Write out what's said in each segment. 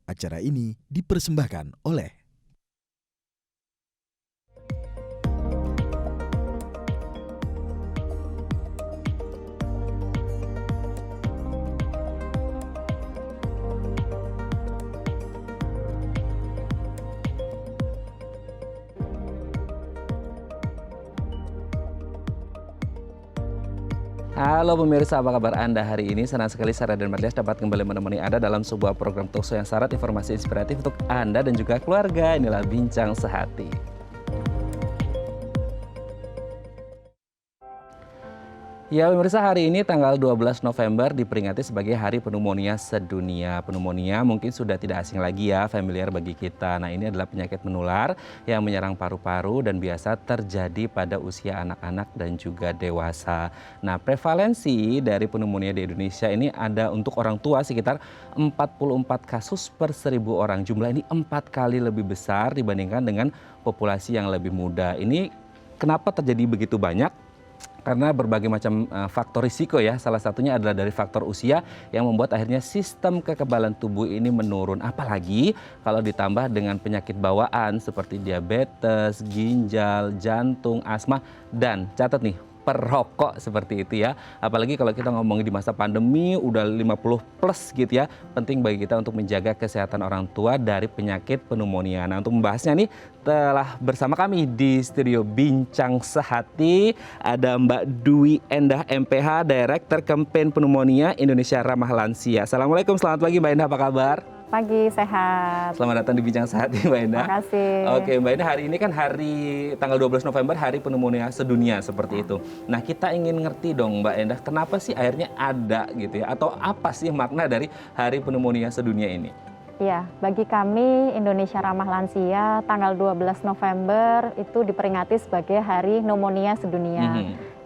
Acara ini dipersembahkan oleh Halo pemirsa, apa kabar Anda hari ini? Senang sekali saya Raden Marlias dapat kembali menemani Anda dalam sebuah program talkshow yang syarat informasi inspiratif untuk Anda dan juga keluarga. Inilah Bincang Sehati. Ya pemirsa, hari ini tanggal 12 November diperingati sebagai Hari Pneumonia Sedunia. Pneumonia mungkin sudah tidak asing lagi ya, familiar bagi kita. Nah, ini adalah penyakit menular yang menyerang paru-paru dan biasa terjadi pada usia anak-anak dan juga dewasa. Nah, prevalensi dari pneumonia di Indonesia ini ada untuk orang tua sekitar 44 kasus per 1.000 orang. Jumlah ini 4 kali lebih besar dibandingkan dengan populasi yang lebih muda. Ini kenapa terjadi begitu banyak? Karena berbagai macam faktor risiko ya, salah satunya adalah dari faktor usia yang membuat akhirnya sistem kekebalan tubuh ini menurun. Apalagi kalau ditambah dengan penyakit bawaan seperti diabetes, ginjal, jantung, asma, dan catat nih, perokok seperti itu ya. Apalagi kalau kita ngomongin di masa pandemi udah 50 plus gitu ya. Penting bagi kita untuk menjaga kesehatan orang tua dari penyakit pneumonia. Nah, untuk membahasnya nih telah bersama kami di studio Bincang Sehati ada Mbak Dwi Endah MPH, Director Campaign Pneumonia Indonesia Ramah Lansia. Assalamualaikum, selamat pagi Mbak Endah, apa kabar? Pagi, sehat. Selamat datang di Bincang Sehati Mbak Endah. Terima kasih. Oke Mbak Endah, hari ini kan hari tanggal 12 November Hari Pneumonia Sedunia seperti itu. Nah, kita ingin ngerti dong Mbak Endah, kenapa sih akhirnya ada gitu ya? Atau apa sih makna dari Hari Pneumonia Sedunia ini? Ya, bagi kami Indonesia Ramah Lansia tanggal 12 November itu diperingati sebagai Hari Pneumonia Sedunia.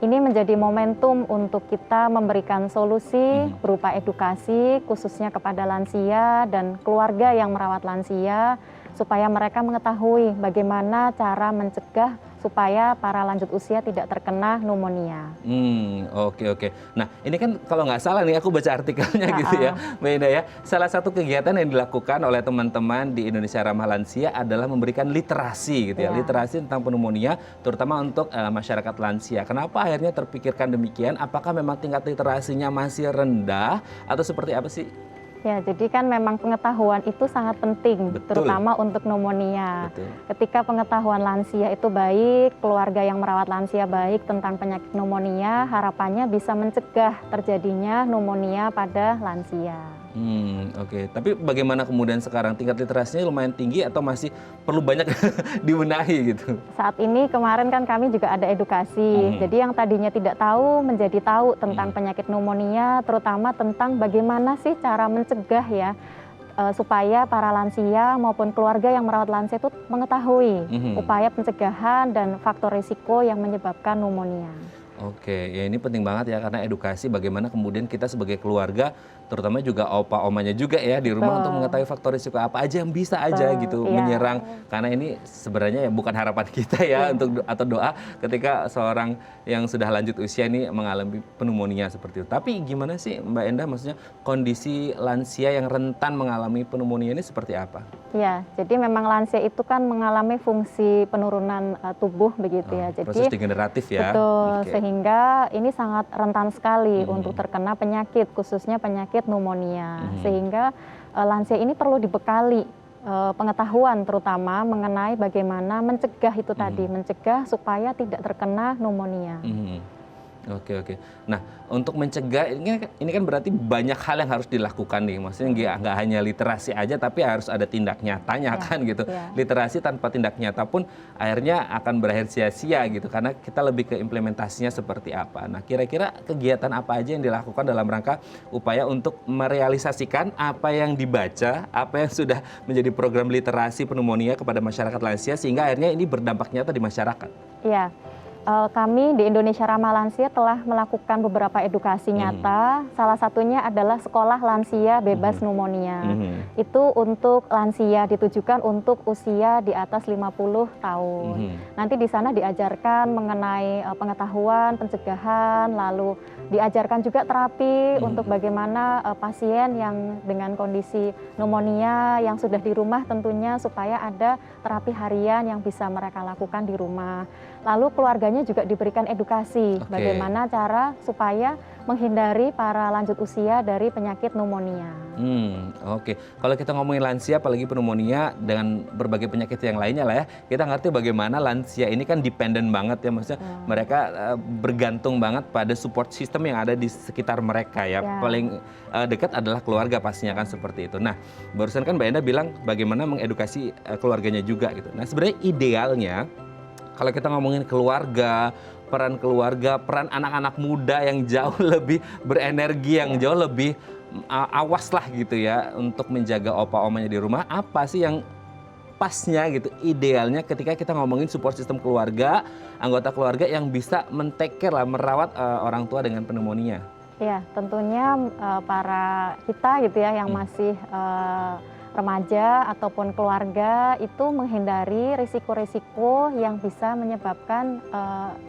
Ini menjadi momentum untuk kita memberikan solusi berupa edukasi khususnya kepada lansia dan keluarga yang merawat lansia supaya mereka mengetahui bagaimana cara mencegah supaya para lanjut usia tidak terkena pneumonia. Oke. Nah, ini kan kalau nggak salah nih, aku baca artikelnya gitu ya, Mbak Indah ya. Salah satu kegiatan yang dilakukan oleh teman-teman di Indonesia Ramah Lansia adalah memberikan literasi gitu ya, literasi tentang pneumonia, terutama untuk masyarakat lansia. Kenapa akhirnya terpikirkan demikian? Apakah memang tingkat literasinya masih rendah atau seperti apa sih? Ya, jadi kan memang pengetahuan itu sangat penting, terutama untuk pneumonia. Ketika pengetahuan lansia itu baik, keluarga yang merawat lansia baik tentang penyakit pneumonia, harapannya bisa mencegah terjadinya pneumonia pada lansia. Oke. Tapi bagaimana kemudian sekarang tingkat literasinya lumayan tinggi atau masih perlu banyak dibenahi gitu? Saat ini kemarin kan kami juga ada edukasi, jadi yang tadinya tidak tahu menjadi tahu tentang penyakit pneumonia, terutama tentang bagaimana sih cara mencegah ya, supaya para lansia maupun keluarga yang merawat lansia itu mengetahui upaya pencegahan dan faktor risiko yang menyebabkan pneumonia. Oke, ya ini penting banget ya karena edukasi bagaimana kemudian kita sebagai keluarga, terutama juga opa-omanya juga ya di rumah untuk mengetahui faktor risiko apa aja yang bisa aja gitu menyerang. Karena ini sebenarnya ya bukan harapan kita ya untuk atau doa ketika seorang yang sudah lanjut usia ini mengalami pneumonia seperti itu. Tapi gimana sih Mbak Endah, maksudnya kondisi lansia yang rentan mengalami pneumonia ini seperti apa? Ya, jadi memang lansia itu kan mengalami fungsi penurunan tubuh begitu ya. Jadi proses degeneratif ya. Betul, sehingga ini sangat rentan sekali untuk terkena penyakit, khususnya penyakit pneumonia. Sehingga lansia ini perlu dibekali pengetahuan terutama mengenai bagaimana mencegah itu tadi, mencegah supaya tidak terkena pneumonia. Oke. Nah, untuk mencegah ini kan berarti banyak hal yang harus dilakukan nih. Maksudnya nggak hanya literasi aja, tapi harus ada tindak nyatanya kan gitu. Literasi tanpa tindak nyata pun akhirnya akan berakhir sia-sia gitu. Karena kita lebih ke implementasinya seperti apa. Nah, kira-kira kegiatan apa aja yang dilakukan dalam rangka upaya untuk merealisasikan apa yang dibaca, apa yang sudah menjadi program literasi pneumonia kepada masyarakat lansia sehingga akhirnya ini berdampak nyata di masyarakat. Iya. Kami di Indonesia Ramah Lansia telah melakukan beberapa edukasi nyata. Salah satunya adalah sekolah lansia bebas pneumonia. Itu untuk lansia, ditujukan untuk usia di atas 50 tahun. Nanti di sana diajarkan mengenai pengetahuan, pencegahan, lalu diajarkan juga terapi untuk bagaimana pasien yang dengan kondisi pneumonia yang sudah di rumah tentunya supaya ada terapi harian yang bisa mereka lakukan di rumah. Lalu keluarganya juga diberikan edukasi bagaimana cara supaya menghindari para lanjut usia dari penyakit pneumonia. Oke. Kalau kita ngomongin lansia, apalagi pneumonia dengan berbagai penyakit yang lainnya lah ya, kita ngerti bagaimana lansia ini kan dependen banget ya, maksudnya mereka bergantung banget pada support system yang ada di sekitar mereka ya. Paling dekat adalah keluarga pastinya kan seperti itu. Nah, barusan kan Mbak Enda bilang bagaimana mengedukasi keluarganya juga gitu. Nah, sebenarnya idealnya kalau kita ngomongin keluarga, peran anak-anak muda yang jauh lebih berenergi, yang jauh lebih awas lah gitu ya untuk menjaga opa-omanya di rumah, apa sih yang pasnya gitu, idealnya ketika kita ngomongin support system keluarga, anggota keluarga yang bisa men-take care lah, merawat orang tua dengan pneumonia? Ya, tentunya para kita gitu ya yang masih remaja ataupun keluarga itu menghindari risiko-risiko yang bisa menyebabkan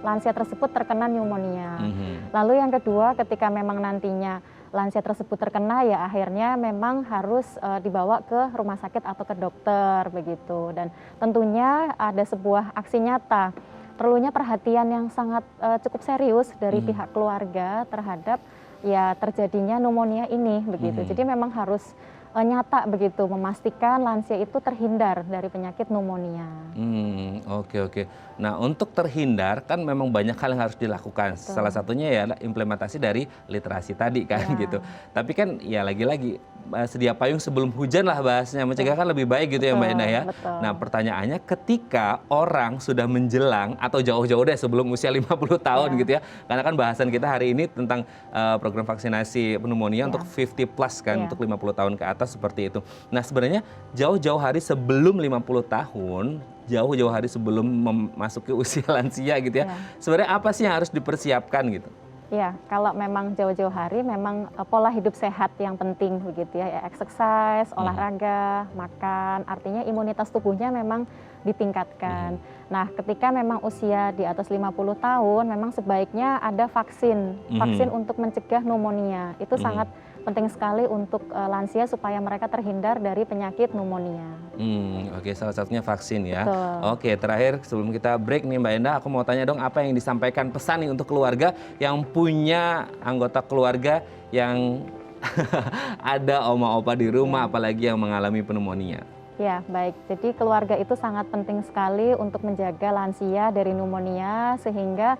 lansia tersebut terkena pneumonia. Lalu yang kedua, ketika memang nantinya lansia tersebut terkena, ya akhirnya memang harus dibawa ke rumah sakit atau ke dokter begitu. Dan tentunya ada sebuah aksi nyata, perlunya perhatian yang sangat cukup serius dari pihak keluarga terhadap ya terjadinya pneumonia ini begitu. Jadi memang harus nyata begitu, memastikan lansia itu terhindar dari penyakit pneumonia. Oke. Nah, untuk terhindar kan memang banyak hal yang harus dilakukan. Betul. Salah satunya ya implementasi dari literasi tadi kan gitu. Tapi kan ya lagi-lagi sedia payung sebelum hujan lah bahasnya, mencegah kan lebih baik gitu ya Mbak Enda ya. Betul. Nah, pertanyaannya ketika orang sudah menjelang atau jauh-jauh deh sebelum usia 50 tahun gitu ya. Karena kan bahasan kita hari ini tentang program vaksinasi pneumonia untuk 50 plus kan, untuk 50 tahun ke atas seperti itu. Nah, sebenarnya jauh-jauh hari sebelum 50 tahun, jauh-jauh hari sebelum memasuki usia lansia gitu ya. Sebenarnya apa sih yang harus dipersiapkan gitu? Ya, kalau memang jauh-jauh hari memang pola hidup sehat yang penting begitu ya, exercise, olahraga, makan, artinya imunitas tubuhnya memang ditingkatkan. Nah, ketika memang usia di atas 50 tahun memang sebaiknya ada vaksin untuk mencegah pneumonia. Itu sangat penting sekali untuk lansia supaya mereka terhindar dari penyakit pneumonia. Oke, salah satunya vaksin ya. Betul. Oke, terakhir sebelum kita break nih Mbak Enda, aku mau tanya dong apa yang disampaikan pesan nih untuk keluarga yang punya anggota keluarga yang ada oma opa di rumah, apalagi yang mengalami pneumonia. Ya, baik. Jadi keluarga itu sangat penting sekali untuk menjaga lansia dari pneumonia sehingga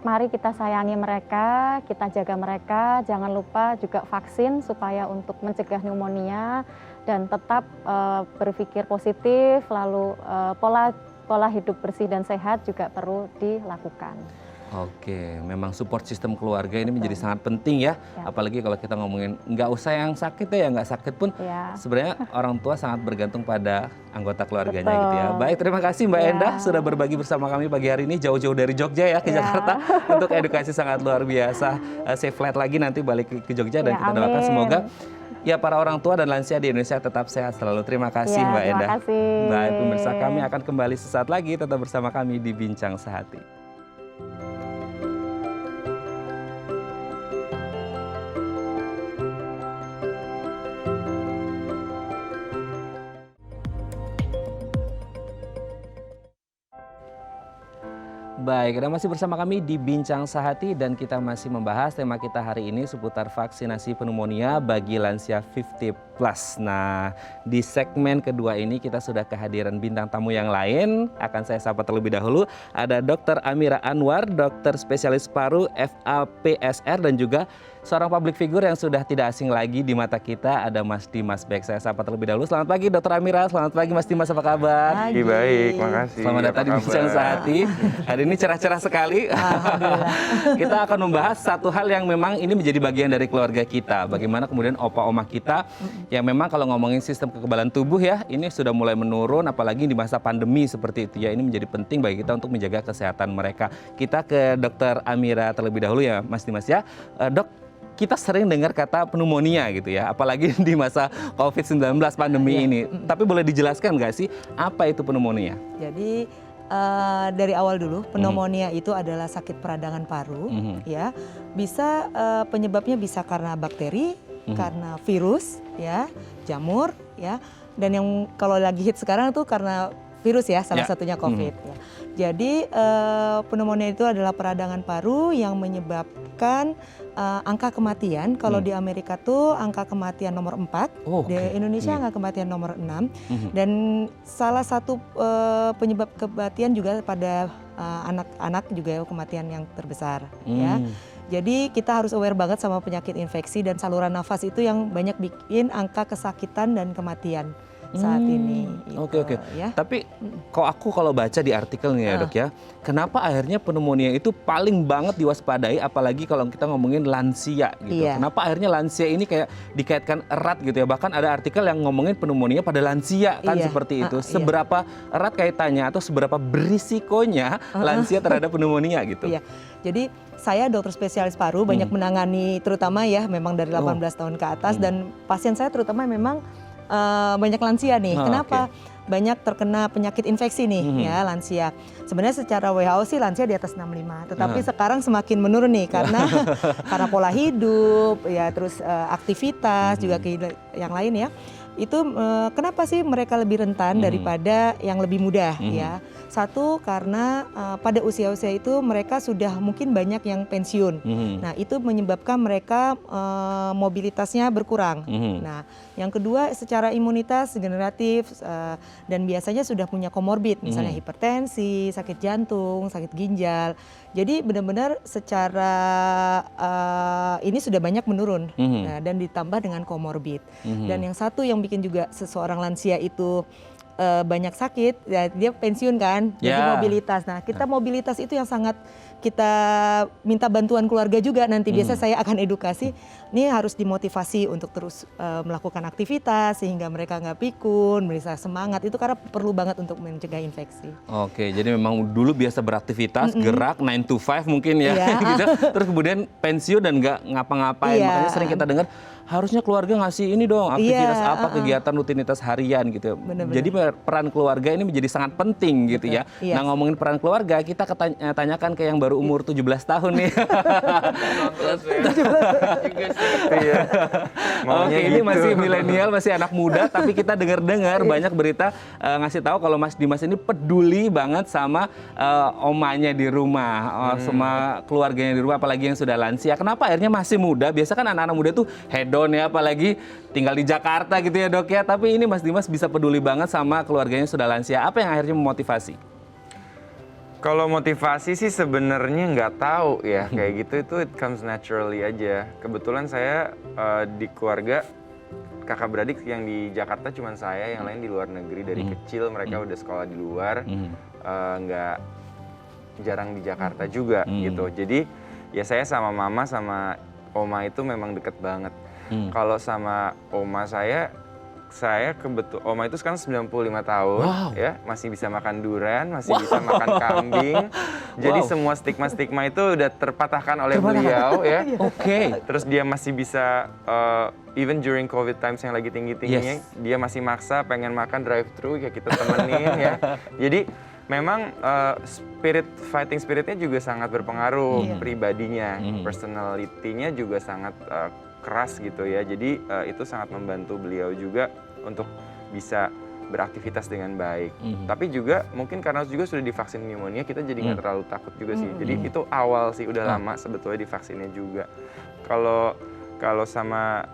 mari kita sayangi mereka, kita jaga mereka, jangan lupa juga vaksin supaya untuk mencegah pneumonia dan tetap berpikir positif, lalu pola hidup bersih dan sehat juga perlu dilakukan. Oke, memang support sistem keluarga ini menjadi sangat penting ya. Apalagi kalau kita ngomongin nggak usah yang sakit ya, nggak sakit pun sebenarnya orang tua sangat bergantung pada anggota keluarganya gitu ya. Baik, terima kasih Mbak Enda sudah berbagi bersama kami pagi hari ini jauh-jauh dari Jogja ya ke Jakarta untuk edukasi sangat luar biasa. Safe flight lagi nanti balik ke Jogja dan kita doakan semoga ya para orang tua dan lansia di Indonesia tetap sehat selalu. Terima kasih Mbak Enda. Terima kasih. Baik, pemirsa kami akan kembali sesaat lagi, tetap bersama kami di Bincang Sehati. Baik, Anda masih bersama kami di Bincang Sehati dan kita masih membahas tema kita hari ini seputar vaksinasi pneumonia bagi lansia 50 plus. Nah, di segmen kedua ini kita sudah kehadiran bintang tamu yang lain. Akan saya sapa terlebih dahulu. Ada Dr. Amira Anwar, dokter spesialis paru FAPSR dan juga seorang public figure yang sudah tidak asing lagi di mata kita, ada Mas Dimas Beck. Saya sapa terlebih dahulu. Selamat pagi Dr. Amira, selamat pagi Mas Dimas, apa kabar? Pagi. Baik, makasih. Selamat datang di Bincang Sehati. Hari ini cerah-cerah sekali. Kita akan membahas satu hal yang memang ini menjadi bagian dari keluarga kita. Bagaimana kemudian opa-oma kita yang memang kalau ngomongin sistem kekebalan tubuh ya, ini sudah mulai menurun, apalagi di masa pandemi seperti itu ya. Ini menjadi penting bagi kita untuk menjaga kesehatan mereka. Kita ke Dokter Amira terlebih dahulu ya, Mas Dimas ya. Dok, kita sering dengar kata pneumonia gitu ya, apalagi di masa COVID-19 pandemi ini. Tapi boleh dijelaskan nggak sih apa itu pneumonia? Jadi dari awal dulu, pneumonia itu adalah sakit peradangan paru, ya. Bisa penyebabnya bisa karena bakteri, karena virus, ya, jamur, ya. Dan yang kalau lagi hit sekarang itu karena virus ya, salah satunya COVID. Ya. Jadi pneumonia itu adalah peradangan paru yang menyebabkan angka kematian. Kalau di Amerika tuh angka kematian nomor 4, di Indonesia angka kematian nomor 6. Dan salah satu penyebab kematian juga pada anak-anak juga kematian yang terbesar. Ya. Jadi kita harus aware banget sama penyakit infeksi dan saluran nafas itu yang banyak bikin angka kesakitan dan kematian saat ini. Oke. Ya. Tapi kok aku kalau baca di artikel nih ya Dok ya, kenapa akhirnya pneumonia itu paling banget diwaspadai, apalagi kalau kita ngomongin lansia gitu. Kenapa akhirnya lansia ini kayak dikaitkan erat gitu ya, bahkan ada artikel yang ngomongin pneumonia pada lansia kan seperti itu. Seberapa erat kaitannya atau seberapa berisikonya lansia terhadap pneumonia gitu? Iya. Jadi saya dokter spesialis paru banyak menangani terutama ya memang dari 18 tahun ke atas dan pasien saya terutama memang banyak lansia nih. Kenapa? Banyak terkena penyakit infeksi nih ya lansia. Sebenarnya secara WHO sih lansia di atas 65, tetapi sekarang semakin menurun nih karena karena pola hidup ya, terus aktivitas juga yang lain ya. Itu kenapa sih mereka lebih rentan daripada yang lebih muda ya? Satu, karena pada usia-usia itu mereka sudah mungkin banyak yang pensiun. Nah, itu menyebabkan mereka mobilitasnya berkurang. Nah, yang kedua secara imunitas generatif dan biasanya sudah punya komorbid, misalnya hipertensi, sakit jantung, sakit ginjal. Jadi benar-benar secara ini sudah banyak menurun dan ditambah dengan komorbid. Dan yang satu yang bikin juga seseorang lansia itu banyak sakit, ya dia pensiun kan, jadi mobilitas. Nah, kita mobilitas itu yang sangat kita minta bantuan keluarga juga nanti. Biasa saya akan edukasi, ini harus dimotivasi untuk terus melakukan aktivitas sehingga mereka nggak pikun, merasa semangat. Itu karena perlu banget untuk mencegah infeksi. Oke, jadi memang dulu biasa beraktivitas, gerak 9 to 5 mungkin ya, gitu. Terus kemudian pensiun dan nggak ngapa-ngapain. Makanya sering kita dengar, harusnya keluarga ngasih ini dong, aktivitas apa, kegiatan rutinitas harian gitu. Jadi peran keluarga ini menjadi sangat penting gitu ya. Nah, ngomongin peran keluarga, kita tanyakan ke yang baru umur 17 tahun nih. Oke, ini masih milenial, masih anak muda, tapi kita dengar-dengar banyak berita ngasih tahu kalau Mas Dimas ini peduli banget sama omanya di rumah, sama keluarganya di rumah, apalagi yang sudah lansia. Kenapa akhirnya masih muda? Biasa kan anak-anak muda tuh hedon ya, apalagi tinggal di Jakarta gitu ya Dok ya. Tapi ini Mas Dimas bisa peduli banget sama keluarganya sudah lansia. Apa yang akhirnya memotivasi? Kalau motivasi sih sebenarnya nggak tahu ya, kayak gitu itu it comes naturally aja. Kebetulan saya di keluarga kakak beradik yang di Jakarta cuma saya, yang lain di luar negeri dari kecil mereka udah sekolah di luar, nggak jarang di Jakarta juga gitu. Jadi ya saya sama mama sama oma itu memang deket banget. Kalau sama oma saya oma itu sekarang 95 tahun, ya, masih bisa makan durian, masih bisa makan kambing. Jadi semua stigma-stigma itu udah terpatahkan oleh beliau ya. Terus dia masih bisa even during COVID times yang lagi tinggi-tingginya, dia masih maksa pengen makan drive-thru ya kita temenin ya. Jadi memang fighting spiritnya juga sangat berpengaruh, pribadinya, personality-nya juga sangat keras gitu ya. Jadi itu sangat membantu beliau juga untuk bisa beraktivitas dengan baik. Tapi juga mungkin karena juga sudah divaksin pneumonia, kita jadi nggak terlalu takut juga sih. Jadi itu awal sih, udah lama sebetulnya divaksinnya juga. Kalau sama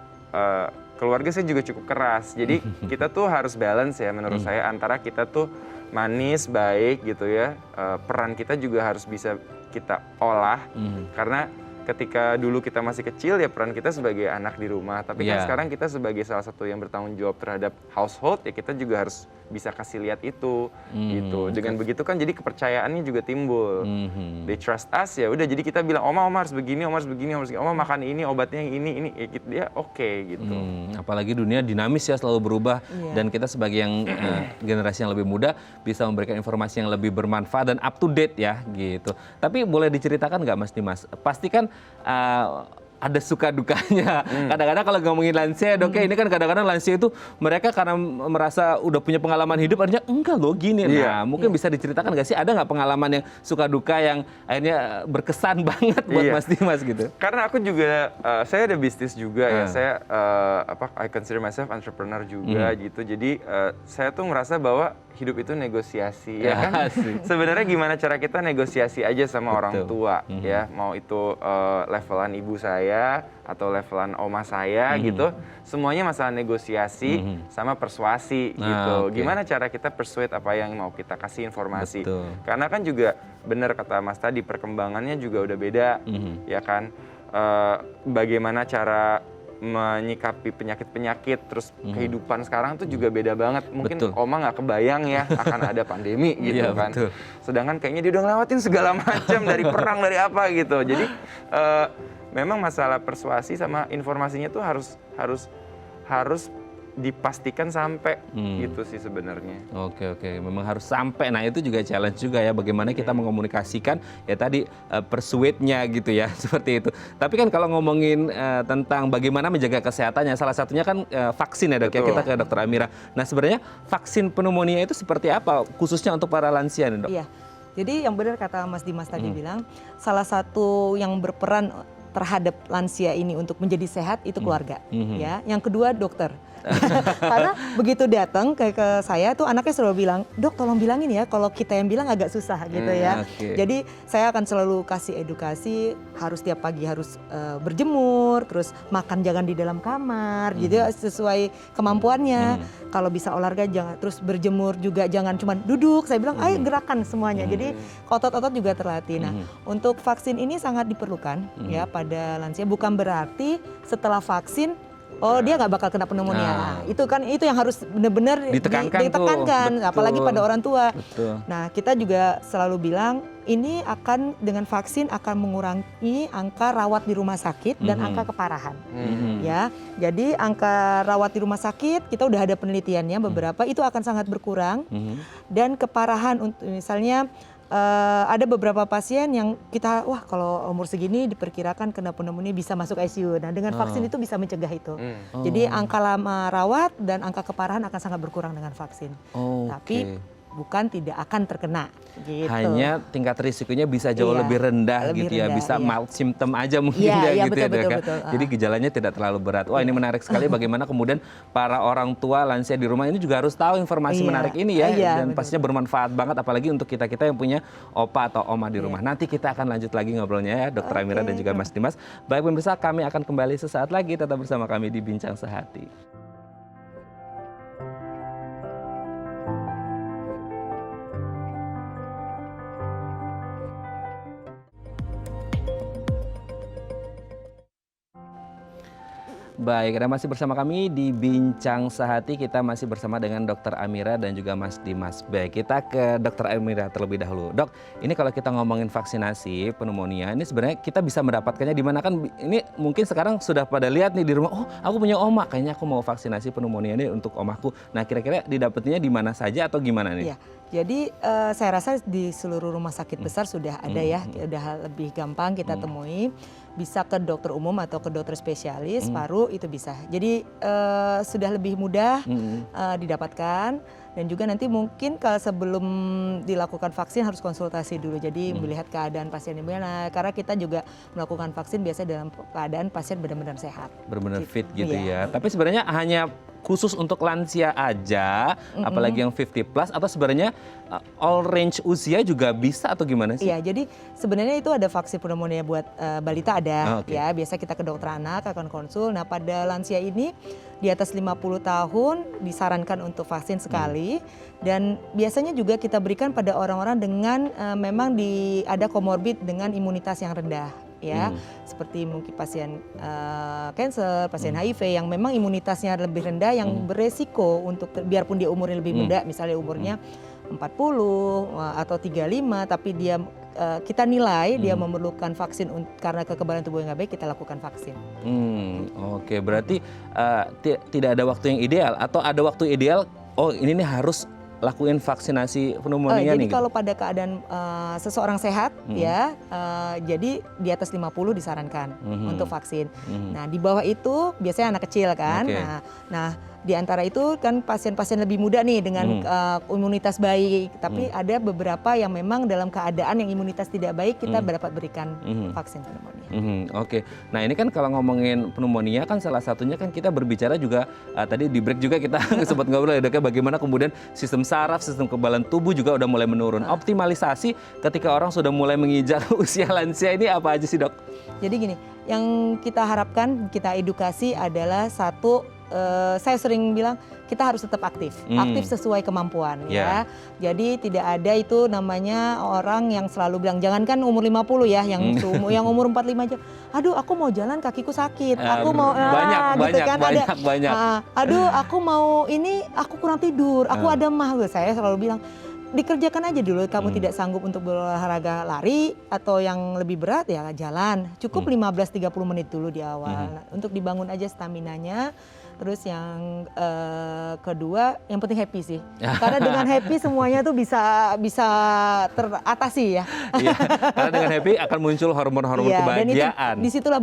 keluarga saya juga cukup keras. Jadi kita tuh harus balance ya menurut saya, antara kita tuh manis, baik gitu ya. Peran kita juga harus bisa kita olah, karena ketika dulu kita masih kecil ya peran kita sebagai anak di rumah, tapi kan sekarang kita sebagai salah satu yang bertanggung jawab terhadap household ya kita juga harus bisa kasih lihat itu gitu. Dengan begitu kan jadi kepercayaannya juga timbul. They trust us ya udah, jadi kita bilang oma harus begini, oma harus begini, oma makan ini, obatnya yang ini ya gitu, dia oke gitu. Apalagi dunia dinamis ya, selalu berubah dan kita sebagai yang generasi yang lebih muda bisa memberikan informasi yang lebih bermanfaat dan up to date ya gitu. Tapi boleh diceritakan nggak Mas Dimas? Pasti kan ada suka dukanya. Kadang-kadang kalau ngomongin lansia, Dok, ini kan kadang-kadang lansia itu mereka karena merasa udah punya pengalaman hidup, akhirnya enggak loh gini. Nah, mungkin bisa diceritakan nggak sih, ada nggak pengalaman yang suka duka yang akhirnya berkesan banget buat Mas Dimas gitu? Karena aku juga, saya ada bisnis juga ya, saya I consider myself entrepreneur juga gitu. Jadi saya tuh merasa bahwa hidup itu negosiasi ya kan. Sebenarnya gimana cara kita negosiasi aja sama orang tua ya, mau itu levelan ibu saya atau levelan oma saya gitu, semuanya masalah negosiasi sama persuasi gitu. Gimana cara kita persuade apa yang mau kita kasih informasi. Karena kan juga benar kata Mas tadi, perkembangannya juga udah beda ya kan. Bagaimana cara menyikapi penyakit-penyakit, terus kehidupan sekarang tuh juga beda banget. Mungkin Oma nggak kebayang ya akan ada pandemi gitu kan. Sedangkan kayaknya dia udah ngelewatin segala macam dari perang, dari apa gitu. Jadi memang masalah persuasi sama informasinya tuh harus dipastikan sampai gitu sih sebenarnya. Oke, memang harus sampai. Nah itu juga challenge juga ya, bagaimana kita mengomunikasikan ya tadi persuade-nya gitu ya, seperti itu. Tapi kan kalau ngomongin tentang bagaimana menjaga kesehatannya, salah satunya kan vaksin ya Dok ya, kita ke Dokter Amira. Nah sebenarnya vaksin pneumonia itu seperti apa khususnya untuk para lansia nih Dok? Iya, jadi yang benar kata Mas Dimas tadi bilang, salah satu yang berperan terhadap lansia ini untuk menjadi sehat itu keluarga, ya. Yang kedua dokter. Karena begitu datang ke saya tuh anaknya selalu bilang, Dok tolong bilangin ya kalau kita yang bilang agak susah gitu ya. Jadi saya akan selalu kasih edukasi, harus tiap pagi harus berjemur, terus makan jangan di dalam kamar gitu ya, sesuai kemampuannya. Kalau bisa olahraga jangan, terus berjemur juga jangan cuma duduk. Saya bilang ayo gerakan semuanya. Jadi otot-otot juga terlatih. Nah, untuk vaksin ini sangat diperlukan ya pada lansia. Bukan berarti setelah vaksin dia nggak bakal kena pneumonia. Nah, itu yang harus benar-benar ditekankan apalagi pada orang tua. Nah, kita juga selalu bilang ini akan dengan vaksin akan mengurangi angka rawat di rumah sakit dan angka keparahan. Ya, jadi angka rawat di rumah sakit kita udah ada penelitiannya beberapa itu akan sangat berkurang dan keparahan untuk misalnya ada beberapa pasien yang kita, kalau umur segini diperkirakan kena pneumonia bisa masuk ICU. Nah dengan vaksin itu bisa mencegah itu. Jadi angka lama rawat dan angka keparahan akan sangat berkurang dengan vaksin. Tapi bukan tidak akan terkena gitu. Hanya tingkat risikonya bisa jauh lebih rendah gitu ya, bisa mild symptom aja mungkin gitu ya Dok. Jadi gejalanya tidak terlalu berat. Wah ini menarik sekali bagaimana kemudian para orang tua lansia di rumah ini juga harus tahu informasi menarik ini ya, dan pastinya bermanfaat banget apalagi untuk kita-kita yang punya opa atau oma di rumah. Nanti kita akan lanjut lagi ngobrolnya ya Dokter Amira dan juga Mas Dimas. Baik pemirsa, kami akan kembali sesaat lagi, tetap bersama kami di Bincang Sehati. Baik, Anda masih bersama kami di Bincang Sehati. Kita masih bersama dengan Dokter Amira dan juga Mas Dimas. Baik, kita ke Dokter Amira terlebih dahulu. Dok, ini kalau kita ngomongin vaksinasi pneumonia, ini sebenarnya kita bisa mendapatkannya di mana kan? Ini mungkin sekarang sudah pada lihat nih di rumah, oh aku punya oma, kayaknya aku mau vaksinasi pneumonia ini untuk omaku. Nah kira-kira didapatnya di mana saja atau gimana nih? Iya. Jadi saya rasa di seluruh rumah sakit besar sudah ada ya, udah lebih gampang kita temui. Bisa ke dokter umum atau ke dokter spesialis paru itu bisa. Jadi sudah lebih mudah didapatkan dan juga nanti mungkin kalau sebelum dilakukan vaksin harus konsultasi dulu. Jadi melihat keadaan pasien gimana. Karena kita juga melakukan vaksin biasanya dalam keadaan pasien benar-benar sehat. Benar-benar fit gitu ya. Tapi sebenarnya hanya khusus untuk lansia aja, apalagi yang 50 plus, atau sebenarnya all range usia juga bisa atau gimana sih? Iya, jadi sebenarnya itu ada vaksin pneumonia buat balita ada, ya biasa kita ke dokter anak akan konsul. Nah pada lansia ini di atas 50 tahun disarankan untuk vaksin sekali, dan biasanya juga kita berikan pada orang-orang dengan memang ada komorbid dengan imunitas yang rendah. ya, seperti mungkin pasien cancer, pasien HIV yang memang imunitasnya lebih rendah, yang beresiko untuk biarpun dia umurnya lebih muda, misalnya umurnya 40 atau 35, tapi dia kita nilai dia memerlukan vaksin karena kekebalan tubuh yang nggak baik, kita lakukan vaksin. Oke, berarti tidak ada waktu yang ideal atau ada waktu ideal? Oh, ini nih harus lakuin vaksinasi pneumonia jadi nih. kalau pada keadaan seseorang sehat ya, jadi di atas 50 disarankan untuk vaksin. Nah di bawah itu biasanya anak kecil kan. Nah di antara itu kan pasien-pasien lebih muda nih dengan imunitas baik, tapi ada beberapa yang memang dalam keadaan yang imunitas tidak baik, kita dapat berikan vaksin pneumonia. Oke, nah ini kan kalau ngomongin pneumonia kan salah satunya kan kita berbicara juga tadi di break juga kita sempat ngobrol ya Dok ya, bagaimana kemudian sistem saraf, sistem kekebalan tubuh juga udah mulai menurun. Optimalisasi ketika orang sudah mulai menginjak usia lansia ini apa aja sih Dok? Jadi gini, yang kita harapkan, kita edukasi adalah satu, saya sering bilang kita harus tetap aktif sesuai kemampuan ya. Jadi tidak ada itu namanya orang yang selalu bilang, jangankan umur 50 ya, yang umur 45 aja, aduh aku mau jalan kakiku sakit, aku mau banyak. Aduh aku mau ini, aku kurang tidur, aku ada mah. Saya selalu bilang, dikerjakan aja dulu. Kamu tidak sanggup untuk berolahraga lari atau yang lebih berat ya jalan. Cukup 15-30 menit dulu di awal. Nah, untuk dibangun aja staminanya. Terus yang kedua, yang penting happy sih. Karena dengan happy semuanya tuh bisa teratasi ya. Iya, karena dengan happy akan muncul hormon-hormon kebahagiaan. Dan disitulah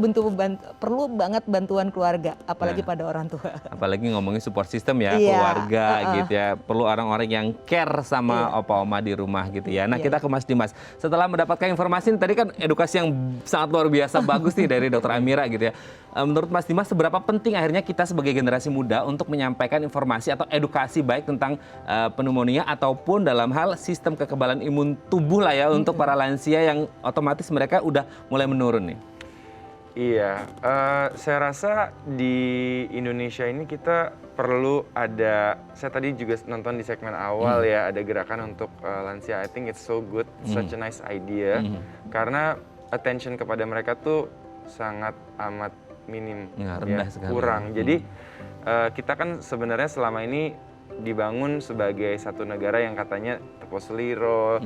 perlu banget bantuan keluarga, apalagi pada orang tua. Apalagi ngomongin support system ya, keluarga gitu ya. Perlu orang-orang yang care sama opa oma di rumah gitu ya. Nah kita ke Mas Dimas. Setelah mendapatkan informasi tadi kan edukasi yang sangat luar biasa bagus nih dari Dr. Amira gitu ya. Menurut Mas Dimas seberapa penting akhirnya kita sebagai generasi muda untuk menyampaikan informasi atau edukasi baik tentang pneumonia ataupun dalam hal sistem kekebalan imun tubuh lah ya untuk para lansia yang otomatis mereka udah mulai menurun nih. Iya, saya rasa di Indonesia ini kita perlu ada, saya tadi juga nonton di segmen awal ya, ada gerakan untuk lansia. I think it's so good, such a nice idea. Karena attention kepada mereka tuh sangat amat minim, rendah sekali. Kurang. Jadi kita kan sebenarnya selama ini dibangun sebagai satu negara yang katanya tepo seliro,